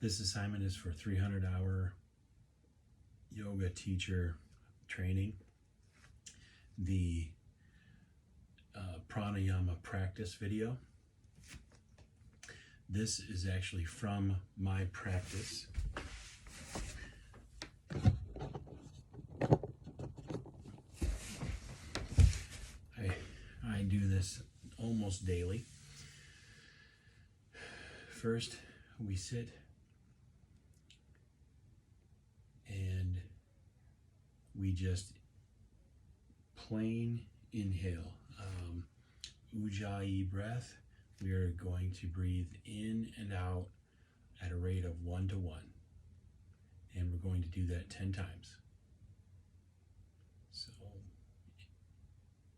This assignment is for 300-hour yoga teacher training. The pranayama practice video. This is actually from my practice. I do this almost daily. First, we sit and we just plain inhale. Ujjayi breath. We are going to breathe in and out at a rate of 1 to 1. And we're going to do that 10 times. So,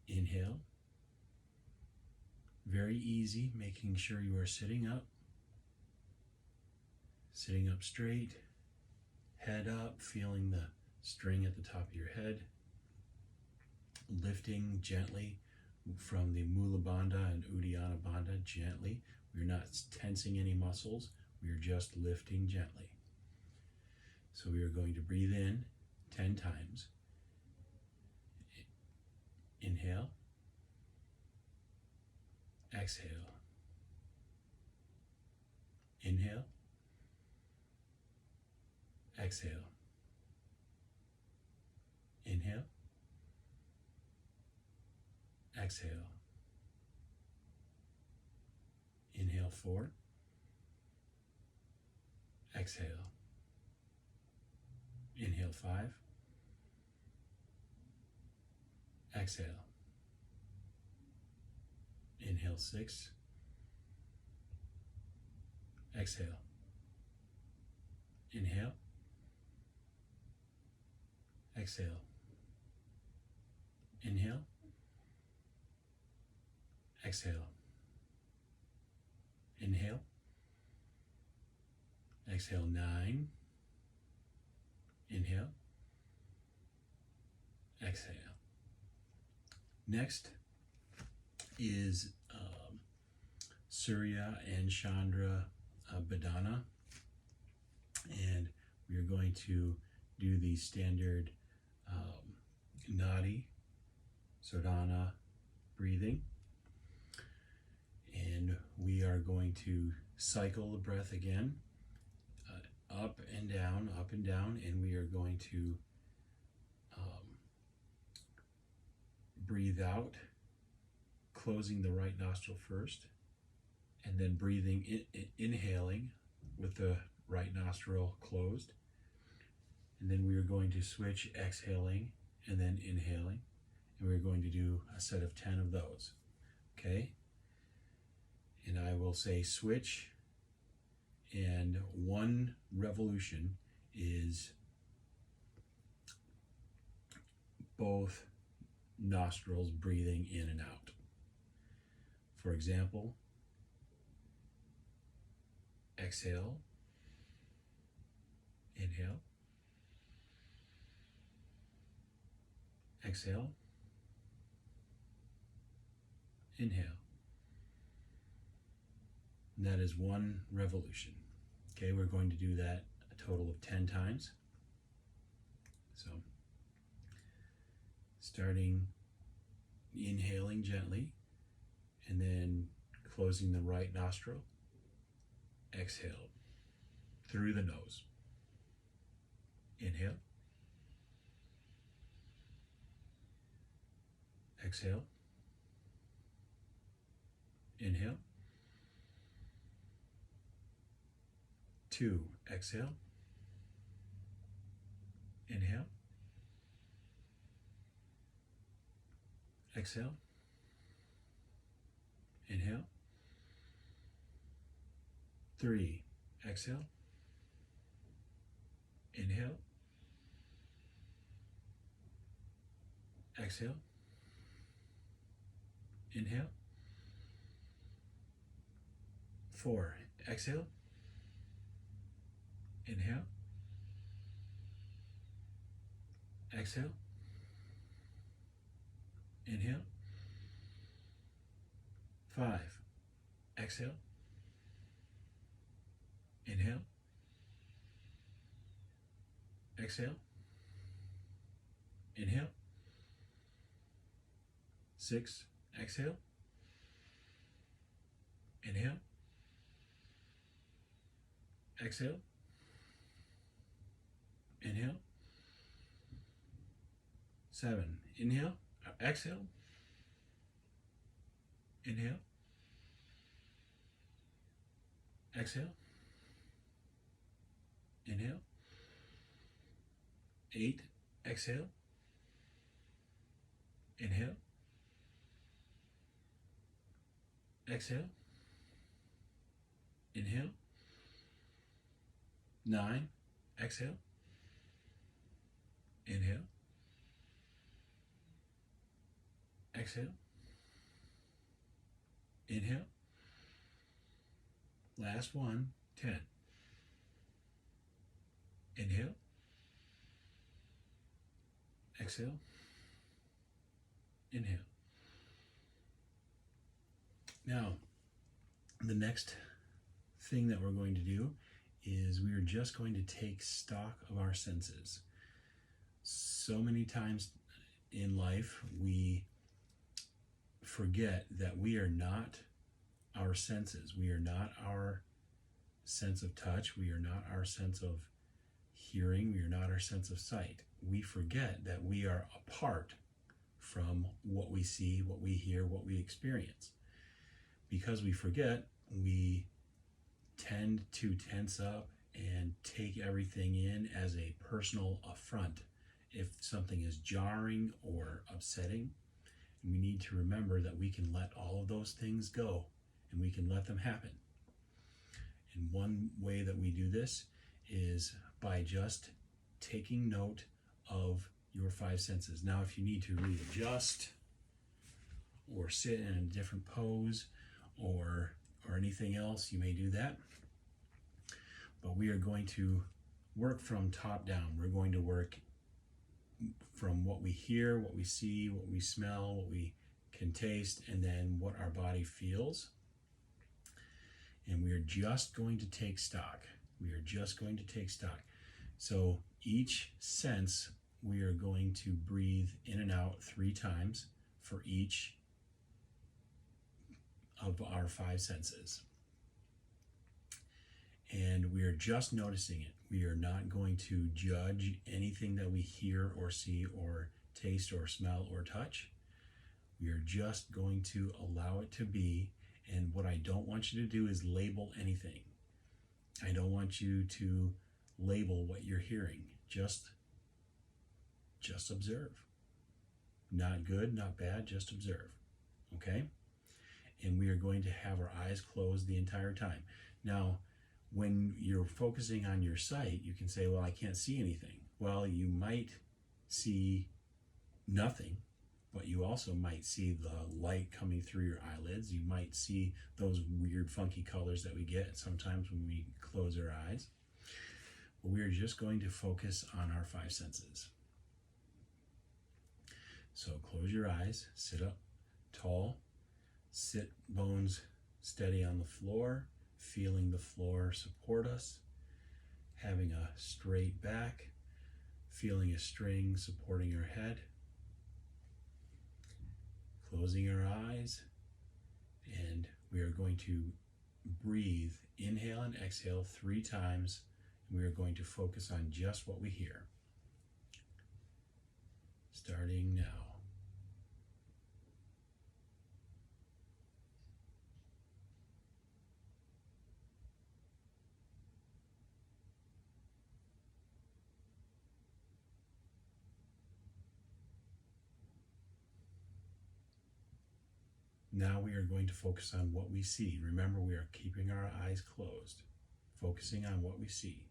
inhale. Very easy, making sure you are sitting up straight, head up, feeling the string at the top of your head, lifting gently from the Mula Bandha and Uddiyana Bandha gently. We're not tensing any muscles, we are just lifting gently. So we are going to breathe in 10 times. Inhale. Exhale. Inhale. Exhale. Inhale. Exhale. Inhale 4. Exhale. Inhale 5. Exhale. Inhale 6. Exhale. Inhale. Exhale. Inhale. Exhale. Inhale. Exhale 9. Inhale. Exhale. Next is Surya and Chandra Badana, and we are going to do the standard Nadi Sardhana breathing, and we are going to cycle the breath again, up and down, and we are going to breathe out, closing the right nostril first, and then breathing inhaling with the right nostril closed, and then we are going to switch exhaling and then inhaling, and we're going to do a set of 10 of those. Okay, and I will say switch, and 1 revolution is both nostrils breathing in and out. For example, exhale, inhale, exhale, inhale. And that is 1 revolution. Okay, we're going to do that a total of 10 times. So, starting inhaling gently, and then closing the right nostril. Exhale through the nose. Inhale. Exhale. Inhale. 2. Exhale. Inhale. Exhale. Inhale. 3. Exhale. Inhale. Exhale. Inhale. 4. Exhale. Inhale. Exhale. Inhale. 5. Exhale. Inhale. exhale, inhale, 6, exhale, inhale, exhale, inhale, 7, inhale, exhale, inhale, exhale, inhale, 8, exhale, inhale, exhale, inhale, 9, exhale, inhale, exhale, inhale, last one, 10, inhale, exhale, inhale. Now, the next thing that we're going to do is we are just going to take stock of our senses. So many times in life we forget that we are not our senses. We are not our sense of touch. We are not our sense of hearing. We are not our sense of sight. We forget that we are apart from what we see, what we hear, what we experience. Because we forget, we tend to tense up and take everything in as a personal affront if something is jarring or upsetting. And we need to remember that we can let all of those things go and we can let them happen. And one way that we do this is by just taking note of your 5 senses. Now, if you need to readjust or sit in a different pose or anything else, you may do that. But we are going to work from top down. We're going to work from what we hear, what we see, what we smell, what we can taste, and then what our body feels. And we are just going to take stock. We are just going to take stock. So each sense, we are going to breathe in and out 3 times for each of our 5 senses. And we are just noticing it. We are not going to judge anything that we hear or see or taste or smell or touch. We are just going to allow it to be. And what I don't want you to do is label anything. I don't want you to label what you're hearing. Just observe. Not good, not bad, just observe. Okay? And we are going to have our eyes closed the entire time. Now, when you're focusing on your sight, you can say, well, I can't see anything. Well, you might see nothing, but you also might see the light coming through your eyelids. You might see those weird, funky colors that we get sometimes when we close our eyes. But we are just going to focus on our 5 senses. So close your eyes, sit up tall, sit bones steady on the floor, feeling the floor support us, having a straight back, feeling a string supporting your head, closing your eyes, and we are going to breathe, inhale and exhale 3 times, and we are going to focus on just what we hear. Starting now. Now we are going to focus on what we see. Remember, we are keeping our eyes closed, focusing on what we see.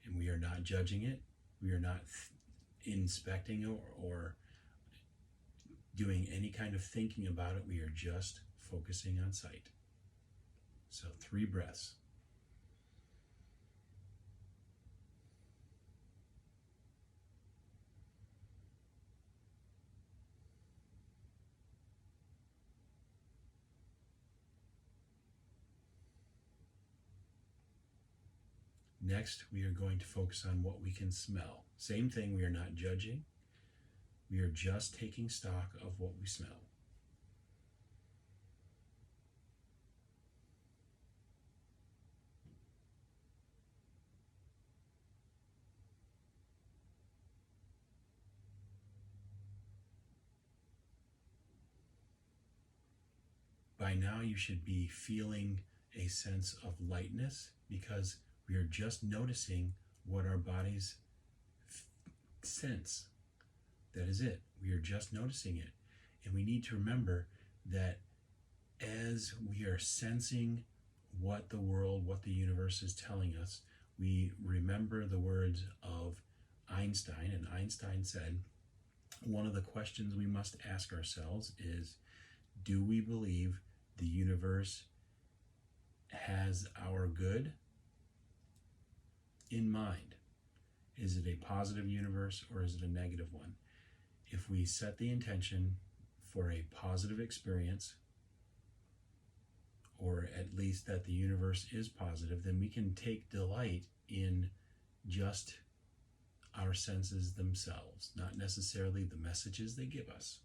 And we are not judging it. We are not inspecting or doing any kind of thinking about it. We are just focusing on sight. So 3 breaths. Next, we are going to focus on what we can smell. Same thing, we are not judging. We are just taking stock of what we smell. By now, you should be feeling a sense of lightness because we are just noticing what our bodies sense. That is it. We are just noticing it. And we need to remember that as we are sensing what the world, what the universe is telling us, we remember the words of Einstein. And Einstein said, one of the questions we must ask ourselves is, do we believe the universe has our good in mind? Is it a positive universe or is it a negative one? If we set the intention for a positive experience, or at least that the universe is positive, then we can take delight in just our senses themselves, not necessarily the messages they give us,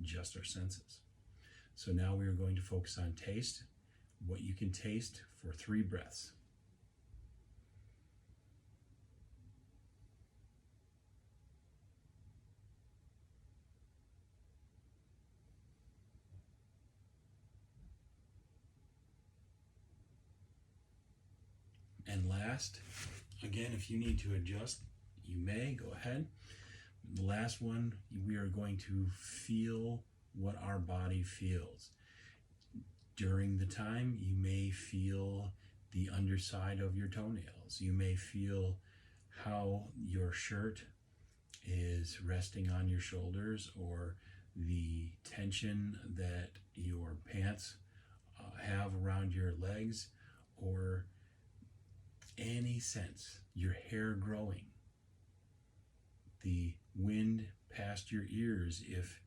just our senses. So now we are going to focus on taste, what you can taste for 3 breaths. And last, again, if you need to adjust, you may, go ahead. The last one, we are going to feel what our body feels. During the time, you may feel the underside of your toenails. You may feel how your shirt is resting on your shoulders, or the tension that your pants have around your legs, or any sense, your hair growing, the wind past your ears if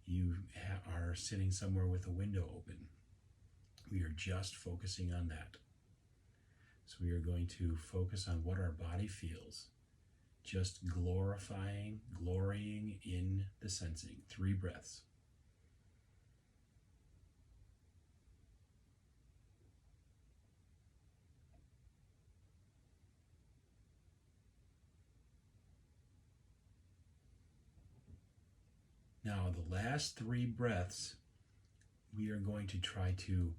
you are sitting somewhere with a window open. We are just focusing on that. So we are going to focus on what our body feels, just glorying in the sensing. 3 breaths. Now, the last 3 breaths, we are going to try to,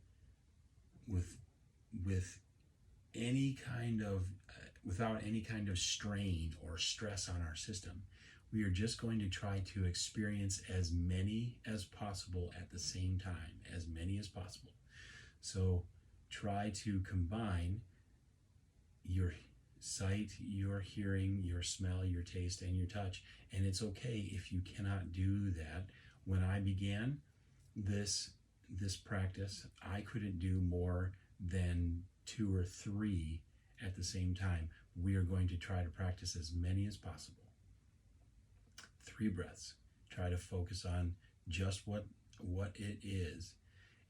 with any kind of, without any kind of strain or stress on our system, we are just going to try to experience as many as possible at the same time, as many as possible. So try to combine your sight, your hearing, your smell, your taste, and your touch. And it's okay if you cannot do that. When I began this practice, I couldn't do more than 2 or 3 at the same time. We are going to try to practice as many as possible. 3 breaths. Try to focus on just what it is,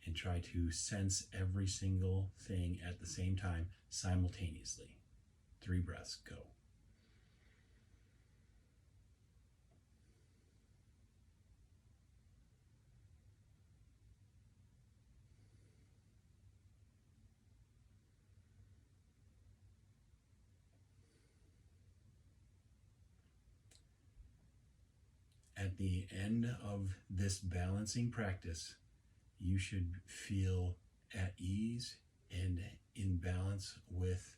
and try to sense every single thing at the same time, simultaneously. 3 breaths, go. At the end of this balancing practice, you should feel at ease and in balance with